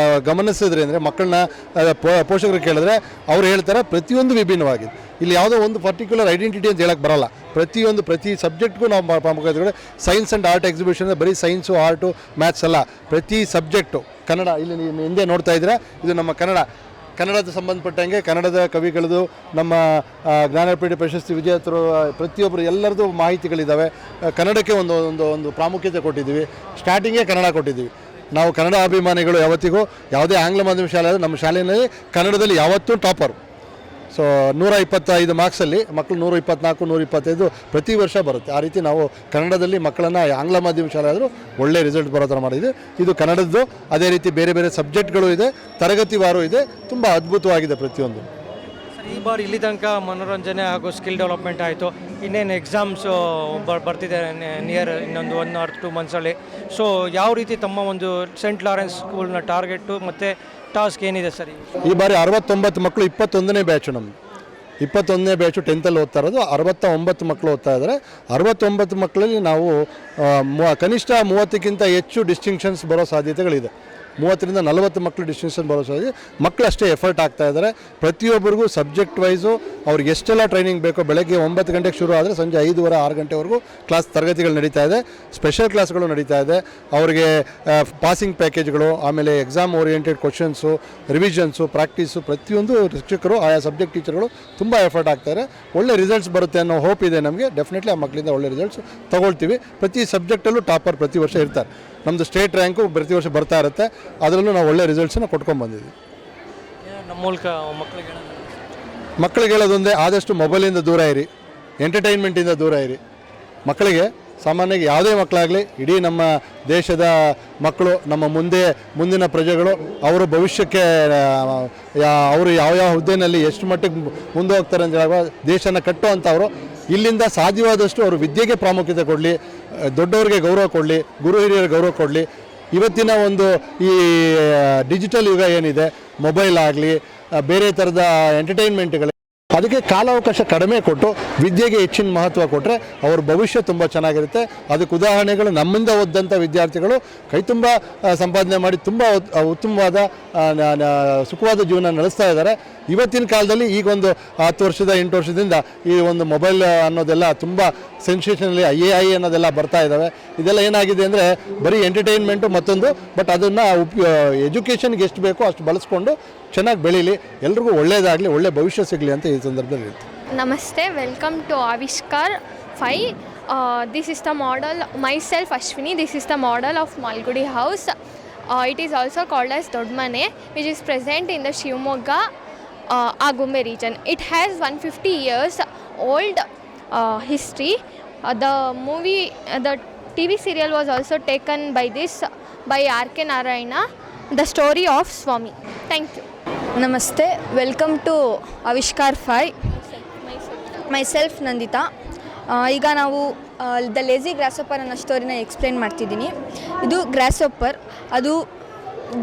ಗಮನಿಸಿದ್ರೆ ಅಂದರೆ ಮಕ್ಕಳನ್ನ ಪೋಷಕರು ಕೇಳಿದ್ರೆ ಅವ್ರು ಹೇಳ್ತಾರೆ ಪ್ರತಿಯೊಂದು ವಿಭಿನ್ನವಾಗಿದೆ. ಇಲ್ಲಿ ಯಾವುದೋ ಒಂದು ಪರ್ಟಿಕ್ಯುಲರ್ ಐಡೆಂಟಿಟಿ ಅಂತ ಹೇಳಕ್ಕೆ ಬರೋಲ್ಲ. ಪ್ರತಿ ಸಬ್ಜೆಕ್ಟ್ಗೂ ನಾವು ಪ್ರಾಮುಖ್ಯತೆ. ಸೈನ್ಸ್ ಆ್ಯಂಡ್ ಆರ್ಟ್ ಎಕ್ಸಿಬಿಷನ್ ಬರೀ ಸೈನ್ಸು, ಆರ್ಟು, ಮ್ಯಾಥ್ಸ್ ಅಲ್ಲ, ಪ್ರತಿ ಸಬ್ಜೆಕ್ಟು. ಕನ್ನಡ ಇಲ್ಲಿ ನೀವು ಹಿಂದೆ ನೋಡ್ತಾ ಇದ್ದೀರಾ, ಇದು ನಮ್ಮ ಕನ್ನಡದ ಸಂಬಂಧಪಟ್ಟಂಗೆ ಕನ್ನಡದ ಕವಿಗಳದು, ನಮ್ಮ ಜ್ಞಾನಪೀಠ ಪ್ರಶಸ್ತಿ ವಿಜೇತರು ಪ್ರತಿಯೊಬ್ಬರು ಎಲ್ಲರದ್ದು ಮಾಹಿತಿಗಳಿದ್ದಾವೆ. ಕನ್ನಡಕ್ಕೆ ಒಂದು ಪ್ರಾಮುಖ್ಯತೆ ಕೊಟ್ಟಿದ್ದೀವಿ. ಸ್ಟಾರ್ಟಿಂಗೇ ಕನ್ನಡ ಕೊಟ್ಟಿದ್ದೀವಿ. ನಾವು ಕನ್ನಡ ಅಭಿಮಾನಿಗಳು ಯಾವತ್ತಿಗೂ ಯಾವುದೇ ಆಂಗ್ಲ ಮಾಧ್ಯಮ ಶಾಲೆ ಆದರೆ ನಮ್ಮ ಶಾಲೆಯಲ್ಲಿ ಕನ್ನಡದಲ್ಲಿ ಯಾವತ್ತೂ ಟಾಪರು. ಸೊ 125 ಮಾರ್ಕ್ಸಲ್ಲಿ ಮಕ್ಕಳು 124 125 ಪ್ರತಿ ವರ್ಷ ಬರುತ್ತೆ. ಆ ರೀತಿ ನಾವು ಕನ್ನಡದಲ್ಲಿ ಮಕ್ಕಳನ್ನು ಆಂಗ್ಲ ಮಾಧ್ಯಮ ಶಾಲೆ ಆದರೂ ಒಳ್ಳೆ ರಿಸಲ್ಟ್ ಬರೋ ಥರ ಮಾಡಿದ್ವಿ. ಇದು ಕನ್ನಡದ್ದು. ಅದೇ ರೀತಿ ಬೇರೆ ಬೇರೆ ಸಬ್ಜೆಕ್ಟ್ಗಳು ಇದೆ, ತರಗತಿವಾರು ಇದೆ, ತುಂಬ ಅದ್ಭುತವಾಗಿದೆ ಪ್ರತಿಯೊಂದು. ಸರ್, ಈ ಬಾರಿ ಇಲ್ಲಿ ತನಕ ಮನೋರಂಜನೆ ಹಾಗೂ ಸ್ಕಿಲ್ ಡೆವಲಪ್ಮೆಂಟ್ ಆಯಿತು. ಇನ್ನೇನು ಎಕ್ಸಾಮ್ಸು ಬರ್ತಿದೆ ನಿಯರ್ ಇನ್ನೊಂದು 1 or 2 ಮಂತ್ಸಲ್ಲಿ. ಸೊ ಯಾವ ರೀತಿ ತಮ್ಮ ಒಂದು ಸೆಂಟ್ ಲಾರೆನ್ಸ್ ಸ್ಕೂಲ್ನ ಟಾರ್ಗೆಟು ಮತ್ತು ಟಾಸ್ಕ್ ಏನಿದೆ ಸರ್? ಈ ಬಾರಿ 69 ಮಕ್ಕಳು, 21ನೇ ಬ್ಯಾಚು ನಮ್ಮದು. 21ನೇ ಬ್ಯಾಚು 10th ಓದ್ತಾ ಇರೋದು. 69 ಮಕ್ಕಳು ಓದ್ತಾ ಇದ್ದಾರೆ. 69 ಮಕ್ಕಳಲ್ಲಿ ನಾವು ಕನಿಷ್ಠ 30ಕ್ಕಿಂತ ಹೆಚ್ಚು ಡಿಸ್ಟಿಂಕ್ಷನ್ಸ್ ಬರೋ ಸಾಧ್ಯತೆಗಳಿದೆ. 30ರಿಂದ 40 ಮಕ್ಕಳು ಡಿಸ್ಟಿಂಕ್ಷನ್ ಬರೋ ಸಾಧ್ಯತೆ. ಮಕ್ಕಳು ಅಷ್ಟೇ ಎಫರ್ಟ್ ಆಗ್ತಾ ಇದ್ದಾರೆ. ಪ್ರತಿಯೊಬ್ಬರಿಗೂ ಸಬ್ಜೆಕ್ಟ್ ವೈಸು ಅವ್ರಿಗೆ ಎಷ್ಟೆಲ್ಲ ಟ್ರೈನಿಂಗ್ ಬೇಕೋ, ಬೆಳಗ್ಗೆ 9 ಗಂಟೆಗೆ ಶುರು ಆದರೆ ಸಂಜೆ 5:30 6 ಗಂಟೆವರೆಗೂ ಕ್ಲಾಸ್ ತರಗತಿಗಳು ನಡೀತಾ ಇದೆ. ಸ್ಪೆಷಲ್ ಕ್ಲಾಸ್ಗಳು ನಡೀತಾ ಇದೆ. ಅವರಿಗೆ ಪಾಸಿಂಗ್ ಪ್ಯಾಕೇಜ್ಗಳು, ಆಮೇಲೆ ಎಕ್ಸಾಮ್ ಓರಿಯೆಂಟೆಡ್ ಕ್ವಶನ್ಸು, ರಿವಿಷನ್ಸು, ಪ್ರಾಕ್ಟೀಸು, ಪ್ರತಿಯೊಂದು ಶಿಕ್ಷಕರು ಆಯಾ ಸಬ್ಜೆಕ್ಟ್ ಟೀಚರ್ಗಳು ತುಂಬ ಎಫರ್ಟ್ ಆಗ್ತಾರೆ. ಒಳ್ಳೆ ರಿಸಲ್ಟ್ಸ್ ಬರುತ್ತೆ ಅನ್ನೋ ಹೋಪ್ ಇದೆ ನಮಗೆ. ಡೆಫಿನೆಟ್ಲಿ ಆ ಮಕ್ಕಳಿಂದ ಒಳ್ಳೆ ರಿಸಲ್ಟ್ಸ್ ತೊಗೊಳ್ತೀವಿ. ಪ್ರತಿ ಸಬ್ಜೆಕ್ಟಲ್ಲೂ ಟಾಪರ್ ಪ್ರತಿ ವರ್ಷ ಇರ್ತಾರೆ. ನಮ್ಮದು ಸ್ಟೇಟ್ ರ್ಯಾಂಕು ಪ್ರತಿ ವರ್ಷ ಬರ್ತಾ ಇರುತ್ತೆ. ಅದರಲ್ಲೂ ನಾವು ಒಳ್ಳೆ ರಿಸಲ್ಟ್ಸನ್ನು ಕೊಟ್ಕೊಂಡ್ಬಂದಿದ್ದೀವಿ. ನಮ್ಮ ಮೂಲಕ ಮಕ್ಕಳಿಗೆ ಹೇಳೋದೊಂದೇ, ಆದಷ್ಟು ಮೊಬೈಲಿಂದ ದೂರ ಇರಿ, ಎಂಟರ್ಟೈನ್ಮೆಂಟಿಂದ ದೂರ ಇರಿ. ಮಕ್ಕಳಿಗೆ ಸಾಮಾನ್ಯವಾಗಿ ಯಾವುದೇ ಮಕ್ಕಳಾಗಲಿ, ಇಡೀ ನಮ್ಮ ದೇಶದ ಮಕ್ಕಳು ನಮ್ಮ ಮುಂದಿನ ಪ್ರಜೆಗಳು. ಅವರ ಭವಿಷ್ಯಕ್ಕೆ ಅವರು ಯಾವ ಹುದ್ದೆಯಲ್ಲಿ ಎಷ್ಟು ಮಟ್ಟಿಗೆ ಮುಂದೆ ಹೋಗ್ತಾರೆ ಅಂತ ಹೇಳುವಾಗ ದೇಶನ ಕಟ್ಟುವಂಥವರು. ಇಲ್ಲಿಂದ ಸಾಧ್ಯವಾದಷ್ಟು ಅವರು ವಿದ್ಯೆಗೆ ಪ್ರಾಮುಖ್ಯತೆ ಕೊಡಲಿ, ದೊಡ್ಡವರಿಗೆ ಗೌರವ ಕೊಡಲಿ, ಗುರು ಹಿರಿಯರಿಗೆ ಗೌರವ ಕೊಡಲಿ. ಇವತ್ತಿನ ಒಂದು ಈ ಡಿಜಿಟಲ್ ಯುಗ ಏನಿದೆ, ಮೊಬೈಲ್ ಆಗಲಿ ಬೇರೆ ಥರದ ಎಂಟರ್ಟೈನ್ಮೆಂಟ್ಗಳು, ಅದಕ್ಕೆ ಕಾಲಾವಕಾಶ ಕಡಿಮೆ ಕೊಟ್ಟು ವಿದ್ಯೆಗೆ ಹೆಚ್ಚಿನ ಮಹತ್ವ ಕೊಟ್ಟರೆ ಅವ್ರ ಭವಿಷ್ಯ ತುಂಬ ಚೆನ್ನಾಗಿರುತ್ತೆ. ಅದಕ್ಕೆ ಉದಾಹರಣೆಗಳು ನಮ್ಮಿಂದ ಓದಿದಂಥ ವಿದ್ಯಾರ್ಥಿಗಳು ಕೈ ತುಂಬ ಸಂಪಾದನೆ ಮಾಡಿ ತುಂಬ ಉತ್ತಮವಾದ ಸುಖವಾದ ಜೀವನ ನಡೆಸ್ತಾ ಇದ್ದಾರೆ. ಇವತ್ತಿನ ಕಾಲದಲ್ಲಿ ಈಗೊಂದು 10 ವರ್ಷದ 8 ವರ್ಷದಿಂದ ಈ ಒಂದು ಮೊಬೈಲ್ ಅನ್ನೋದೆಲ್ಲ ತುಂಬ ಸೆನ್ಸೇಷನಲ್ಲಿ AI ಅನ್ನೋದೆಲ್ಲ ಬರ್ತಾ ಇದ್ದಾವೆ. ಇದೆಲ್ಲ ಏನಾಗಿದೆ ಅಂದರೆ ಬರೀ ಎಂಟರ್ಟೈನ್ಮೆಂಟು ಮತ್ತೊಂದು, ಬಟ್ ಅದನ್ನು ಎಜುಕೇಷನ್ಗೆ ಎಷ್ಟು ಬೇಕೋ ಅಷ್ಟು ಬಳಸ್ಕೊಂಡು ಚೆನ್ನಾಗಿ ಬೆಳೀಲಿ, ಎಲ್ರಿಗೂ ಒಳ್ಳೆಯದಾಗಲಿ, ಒಳ್ಳೆ ಭವಿಷ್ಯ ಸಿಗಲಿ ಅಂತ ಈ ಸಂದರ್ಭದಲ್ಲಿ ಇರುತ್ತೆ. ನಮಸ್ತೆ, welcome to ಆವಿಷ್ಕಾರ್ 5. This is the model, myself Ashwini, this is the model of Malgudi house. It is also called as Dodmane, which is present in the Shivamogga, Agumbe region. It has 150 years old history. The TV serial was also taken by R.K. Narayana, The Story of Swami. Thank you. ನಮಸ್ತೆ, welcome to ಆವಿಷ್ಕಾರ್ 5. Myself Nandita. ಈಗ ನಾವು the lazy ಗ್ರಾಸ್ಹೋಪರ್ ಅನ್ನೋ ಸ್ಟೋರಿನ explain ಮಾಡ್ತಿದ್ದೀನಿ. ಇದು ಗ್ರಾಸ್ಹೋಪರ್, ಅದು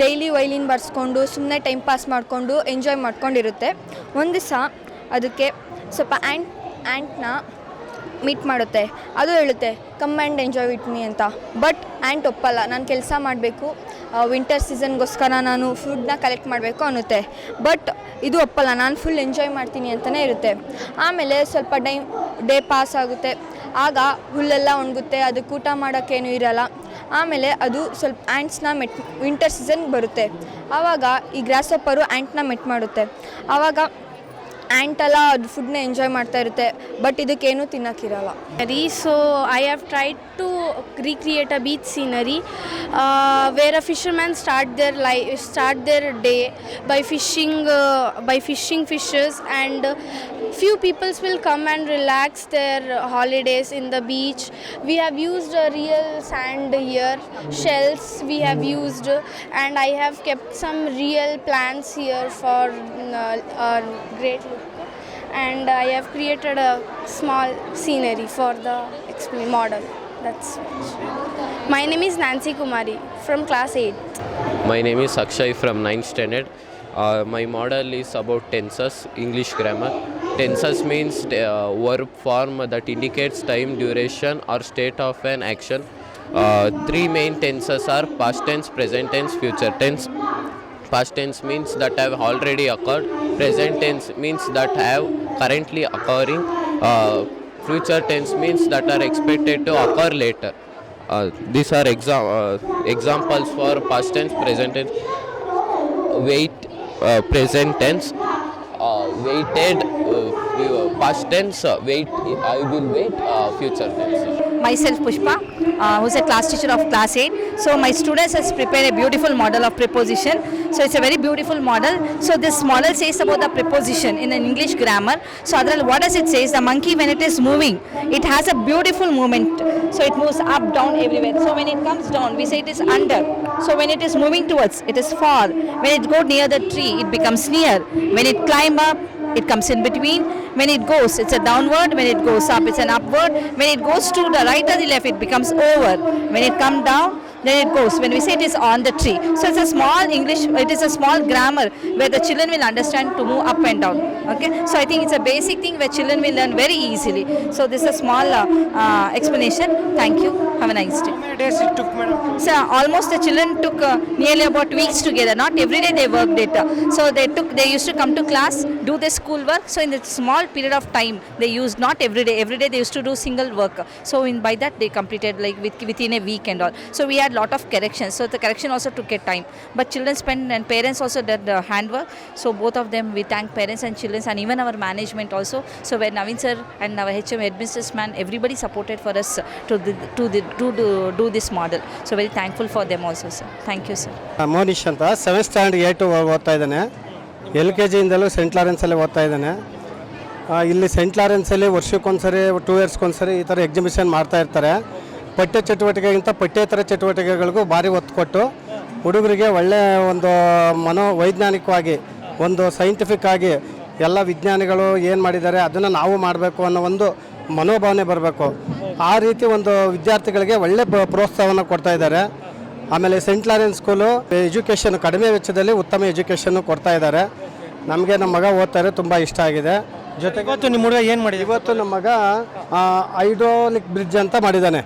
daily violin ಬರ್ಸ್ಕೊಂಡು ಸುಮ್ಮನೆ time pass ಮಾಡಿಕೊಂಡು enjoy ಮಾಡ್ಕೊಂಡಿರುತ್ತೆ. ಒಂದು ದಿವಸ ಅದಕ್ಕೆ ಸ್ವಲ್ಪ ಆ್ಯಂಟ್ನ ಮೀಟ್ ಮಾಡುತ್ತೆ. ಅದು ಹೇಳುತ್ತೆ come and enjoy with me ಅಂತ. ಬಟ್ ಆ್ಯಂಟ್ ಒಪ್ಪಲ್ಲ, ನಾನು ಕೆಲಸ ಮಾಡಬೇಕು, ವಿಂಟರ್ ಸೀಸನ್ಗೋಸ್ಕರ ನಾನು ಫುಡ್ನ ಕಲೆಕ್ಟ್ ಮಾಡಬೇಕು ಅನ್ನುತ್ತೆ. ಬಟ್ ಇದು ಒಪ್ಪಲ್ಲ, ನಾನು ಫುಲ್ ಎಂಜಾಯ್ ಮಾಡ್ತೀನಿ ಅಂತಲೇ ಇರುತ್ತೆ. ಆಮೇಲೆ ಸ್ವಲ್ಪ ಡೇ ಪಾಸ್ ಆಗುತ್ತೆ. ಆಗ ಹುಲ್ಲೆಲ್ಲ ಒಣಗುತ್ತೆ, ಅದಕ್ಕೆ ಊಟ ಮಾಡೋಕ್ಕೇನು ಇರಲ್ಲ. ಆಮೇಲೆ ಅದು ಸ್ವಲ್ಪ ಆ್ಯಂಟ್ಸ್ನ ವಿಂಟರ್ ಸೀಸನ್ಗೆ ಬರುತ್ತೆ. ಆವಾಗ ಈ ಗ್ರಾಸ್ಹೋಪರು ಆ್ಯಂಟ್ನ ಮೆಟ್ ಮಾಡುತ್ತೆ. ಆವಾಗ ಆ್ಯಂಟೆಲ್ಲ ಅದು ಫುಡ್ನ ಎಂಜಾಯ್ ಮಾಡ್ತಾ ಇರುತ್ತೆ, ಬಟ್ ಇದಕ್ಕೇನು ತಿನ್ನೋಕ್ಕಿರಲ್ಲ. So I have tried to recreate a beach scenery where a fisherman start their day by fishing fishes, and few peoples will come and relax their holidays in the beach. We have used real sand here, shells we have used, and I have kept some real plants here for a great look. And I have created a small scenery for the model. That's it. My name is Nancy Kumari from class 8. My name is Akshay from 9th standard. My model is about tenses, English grammar. Tenses means verb form that indicates time, duration or state of an action. 3 main tenses are past tense, present tense, future tense. Past tense means that have already occurred. Present tense means that have currently occurring. Future tense means that are expected to occur later. These are examples for past tense, present tense. Wait, present tense. Waited, past tense. Wait, I will wait. Future tense. myself Pushpa, who's a class teacher of class 8. So my students has prepared a beautiful model of preposition. So it's a very beautiful model. So this model says about the preposition in an English grammar. So Adral, what does it say? The monkey, when it is moving, it has a beautiful movement. So it moves up, down, everywhere. So when it comes down, we say it is under. So when it is moving towards, it is far. When it goes near the tree, it becomes near. When it climb up, it comes in between. When it goes, it's a downward. When it goes up, it's an upward. When it goes to the right or the left, it becomes over. When it comes down, then it goes. When we say it is on the tree. So it's a small English, it is a small grammar where the children will understand to move up and down. Okay. So I think it's a basic thing where children will learn very easily. So this is a small explanation. Thank you. Have a nice day. How many days it took, madam? So almost the children took nearly about weeks together. Not every day they worked it. So they used to come to class, do their school work. So in the small period of time they used, not every day. Every day they used to do single work. So by that they completed like within a week and all. So we had lot of corrections. So the correction also took a time. But children spent and parents also did the handwork. So both of them, we thank parents and children and even our management also. So when Naveen sir and our HM headmistress man, everybody supported for us to do this model. So very thankful for them also, sir. Thank you, sir. Monish ಅಂತ 7th standard 8 ಓದ್ತಾ ಇದ್ದಾನೆ. LKGಯಿಂದಲೂ scent ಲಾರೆನ್ಸಲ್ಲಿ ಓದ್ತಾ ಇದ್ದಾನೆ. ಇಲ್ಲಿ scent ಲಾರೆನ್ಸಲ್ಲಿ ವರ್ಷಕ್ಕೊಂದ್ಸರಿ 2 ಇಯರ್ಸ್ಗೊಂದ್ಸರಿ ಈ ಥರ exhibition ಮಾಡ್ತಾ ಇರ್ತಾರೆ. ಪಠ್ಯ ಚಟುವಟಿಕೆಗಿಂತ ಪಠ್ಯೇತರ ಚಟುವಟಿಕೆಗಳಿಗೂ ಭಾರಿ ಒತ್ತು ಕೊಟ್ಟು ಹುಡುಗರಿಗೆ ಒಳ್ಳೆಯ ಒಂದು ವೈಜ್ಞಾನಿಕವಾಗಿ ಒಂದು ಸೈಂಟಿಫಿಕ್ ಆಗಿ ಎಲ್ಲ ವಿಜ್ಞಾನಿಗಳು ಏನು ಮಾಡಿದ್ದಾರೆ ಅದನ್ನು ನಾವು ಮಾಡಬೇಕು ಅನ್ನೋ ಒಂದು ಮನೋಭಾವನೆ ಬರಬೇಕು. ಆ ರೀತಿ ಒಂದು ವಿದ್ಯಾರ್ಥಿಗಳಿಗೆ ಒಳ್ಳೆ ಪ್ರೋತ್ಸಾಹವನ್ನು ಕೊಡ್ತಾ ಇದ್ದಾರೆ. ಆಮೇಲೆ ಸೆಂಟ್ ಲಾರೆನ್ಸ್ ಸ್ಕೂಲು ಎಜುಕೇಷನ್ ಕಡಿಮೆ ವೆಚ್ಚದಲ್ಲಿ ಉತ್ತಮ ಎಜುಕೇಷನ್ನು ಕೊಡ್ತಾ ಇದ್ದಾರೆ. ನಮಗೆ ನಮ್ಮ ಮಗ ಓದ್ತಾರೆ, ತುಂಬ ಇಷ್ಟ ಆಗಿದೆ. ಜೊತೆಗೆ ಇವತ್ತು ನಿಮ್ಮ ಹುಡುಗ ಏನು ಮಾಡಿದೆ? ಇವತ್ತು ನಮ್ಮ ಮಗ ಹೈಡ್ರೋಲಿಕ್ ಬ್ರಿಡ್ಜ್ ಅಂತ ಮಾಡಿದ್ದಾನೆ.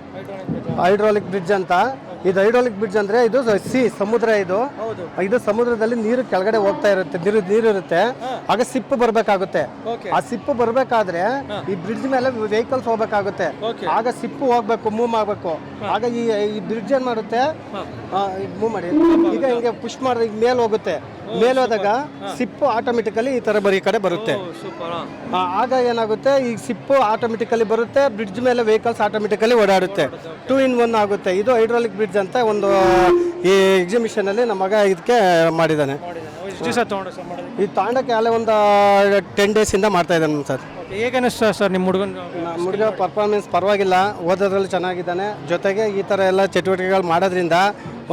ಹೈಡ್ರೋಲಿಕ್ ಬ್ರಿಡ್ಜ್ ಅಂತ, ಇದು ಹೈಡ್ರೋಲಿಕ್ ಬ್ರಿಡ್ಜ್ ಅಂದರೆ ಇದು ಸಮುದ್ರ. ಇದು ಸಮುದ್ರದಲ್ಲಿ ನೀರು ಕೆಳಗಡೆ ಹೋಗ್ತಾ ಇರುತ್ತೆ, ನೀರು ಇರುತ್ತೆ. ಆಗ ಸಿಪ್ಪು ಬರಬೇಕಾಗುತ್ತೆ. ಆ ಸಿಪ್ಪು ಬರಬೇಕಾದ್ರೆ ಈ ಬ್ರಿಡ್ಜ್ ಮೇಲೆ ವೆಹಿಕಲ್ಸ್ ಹೋಗ್ಬೇಕಾಗುತ್ತೆ. ಆಗ ಸಿಪ್ಪು ಹೋಗ್ಬೇಕು, ಮೂವ್ ಮಾಡಬೇಕು. ಆಗ ಈ ಬ್ರಿಡ್ಜ್ ಏನು ಮಾಡುತ್ತೆ, ಮೂವ್ ಮಾಡಿ ಈಗ ಹಿಂಗೆ ಪುಷ್ ಮಾಡಿದ್ರೆ ಈಗ ಮೇಲೆ ಹೋಗುತ್ತೆ. ಮೇಲೆ ಹೋದಾಗ ಸಿಪ್ಪು ಆಟೋಮೆಟಿಕಲಿ ಈ ಥರ ಈ ಕಡೆ ಬರುತ್ತೆ. ಆಗ ಏನಾಗುತ್ತೆ, ಈ ಸಿಪ್ಪು ಆಟೋಮೆಟಿಕಲಿ ಬರುತ್ತೆ, ಬ್ರಿಡ್ಜ್ ಮೇಲೆ ವೆಹಿಕಲ್ಸ್ ಆಟೋಮೆಟಿಕಲಿ ಓಡಾಡುತ್ತೆ. 2 in 1 ಆಗುತ್ತೆ. ಇದು ಹೈಡ್ರೋಲಿಕ್ ಬ್ರಿಡ್ಜ್ ಅಂತ ಒಂದು ಈ ಎಕ್ಸಿಬಿಷನಲ್ಲಿ ನಮ್ಮ ಮಗ ಇದಕ್ಕೆ ಮಾಡಿದ್ದಾನೆ. ಇದು ತಾಂಡಕ್ಕೆ ಅಲ್ಲೇ ಒಂದು 10 days ಮಾಡ್ತಾ ಇದ್ದಾನೆ ಸರ್. ಹೇಗೆ ಅನಿಸ್ತಾ ಸರ್ ನಿಮ್ಮ ಹುಡುಗ ಪರ್ಫಾರ್ಮೆನ್ಸ್ ಪರವಾಗಿಲ್ಲ, ಓದೋದ್ರಲ್ಲಿ ಚೆನ್ನಾಗಿದ್ದಾನೆ. ಜೊತೆಗೆ ಈ ಥರ ಎಲ್ಲ ಚಟುವಟಿಕೆಗಳು ಮಾಡೋದ್ರಿಂದ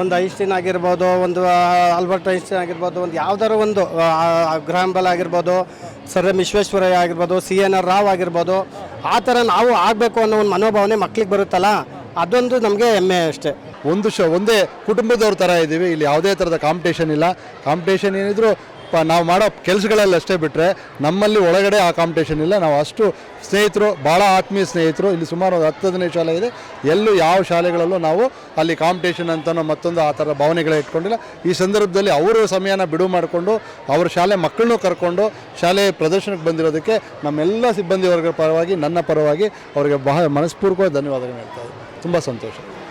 ಒಂದು ಐನ್ಸ್ಟೈನ್ ಆಗಿರ್ಬೋದು, ಒಂದು ಆಲ್ಬರ್ಟ್ ಐನ್ಸ್ಟೈನ್ ಆಗಿರ್ಬೋದು, ಒಂದು ಯಾವ್ದಾದ್ರು ಒಂದು ಗ್ರಹಾಂ ಬೆಲ್ ಆಗಿರ್ಬೋದು, ಸರ್ ವಿಶ್ವೇಶ್ವರಯ್ಯ ಆಗಿರ್ಬೋದು, CNR ರಾವ್ ಆಗಿರ್ಬೋದು, ಆ ಥರ ನಾವು ಆಗಬೇಕು ಅನ್ನೋ ಒಂದು ಮನೋಭಾವನೆ ಮಕ್ಳಿಗೆ ಬರುತ್ತಲ್ಲ, ಅದೊಂದು ನಮಗೆ ಹೆಮ್ಮೆ ಅಷ್ಟೇ. ಒಂದೇ ಕುಟುಂಬದವ್ರ ಥರ ಇದ್ದೀವಿ. ಇಲ್ಲಿ ಯಾವುದೇ ಥರದ ಕಾಂಪಿಟೇಷನ್ ಇಲ್ಲ. ಕಾಂಪಿಟೇಷನ್ ಏನಿದ್ರು ನಾವು ಮಾಡೋ ಕೆಲಸಗಳಲ್ಲಿ ಅಷ್ಟೇ ಬಿಟ್ಟರೆ ನಮ್ಮಲ್ಲಿ ಒಳಗಡೆ ಆ ಕಾಂಪಿಟೇಷನ್ ಇಲ್ಲ. ನಾವು ಅಷ್ಟು ಸ್ನೇಹಿತರು, ಭಾಳ ಆತ್ಮೀಯ ಸ್ನೇಹಿತರು. ಇಲ್ಲಿ ಸುಮಾರು 10-15 ಶಾಲೆ ಇದೆ. ಎಲ್ಲೂ ಯಾವ ಶಾಲೆಗಳಲ್ಲೂ ನಾವು ಅಲ್ಲಿ ಕಾಂಪಿಟೇಷನ್ ಅಂತನೋ ಮತ್ತೊಂದು ಆ ಥರ ಭಾವನೆಗಳೇ ಇಟ್ಕೊಂಡಿಲ್ಲ. ಈ ಸಂದರ್ಭದಲ್ಲಿ ಅವರ ಸಮಯನ ಬಿಡುವು ಮಾಡಿಕೊಂಡು ಅವ್ರ ಶಾಲೆ ಮಕ್ಕಳನ್ನೂ ಕರ್ಕೊಂಡು ಶಾಲೆ ಪ್ರದರ್ಶನಕ್ಕೆ ಬಂದಿರೋದಕ್ಕೆ ನಮ್ಮೆಲ್ಲ ಸಿಬ್ಬಂದಿ ವರ್ಗದ ಪರವಾಗಿ, ನನ್ನ ಪರವಾಗಿ ಅವರಿಗೆ ಬಹಳ ಮನಸ್ಪೂರ್ವಕ ಧನ್ಯವಾದಗಳು ಹೇಳ್ತಾ ಇದ್ದೀನಿ. ತುಂಬ ಸಂತೋಷ.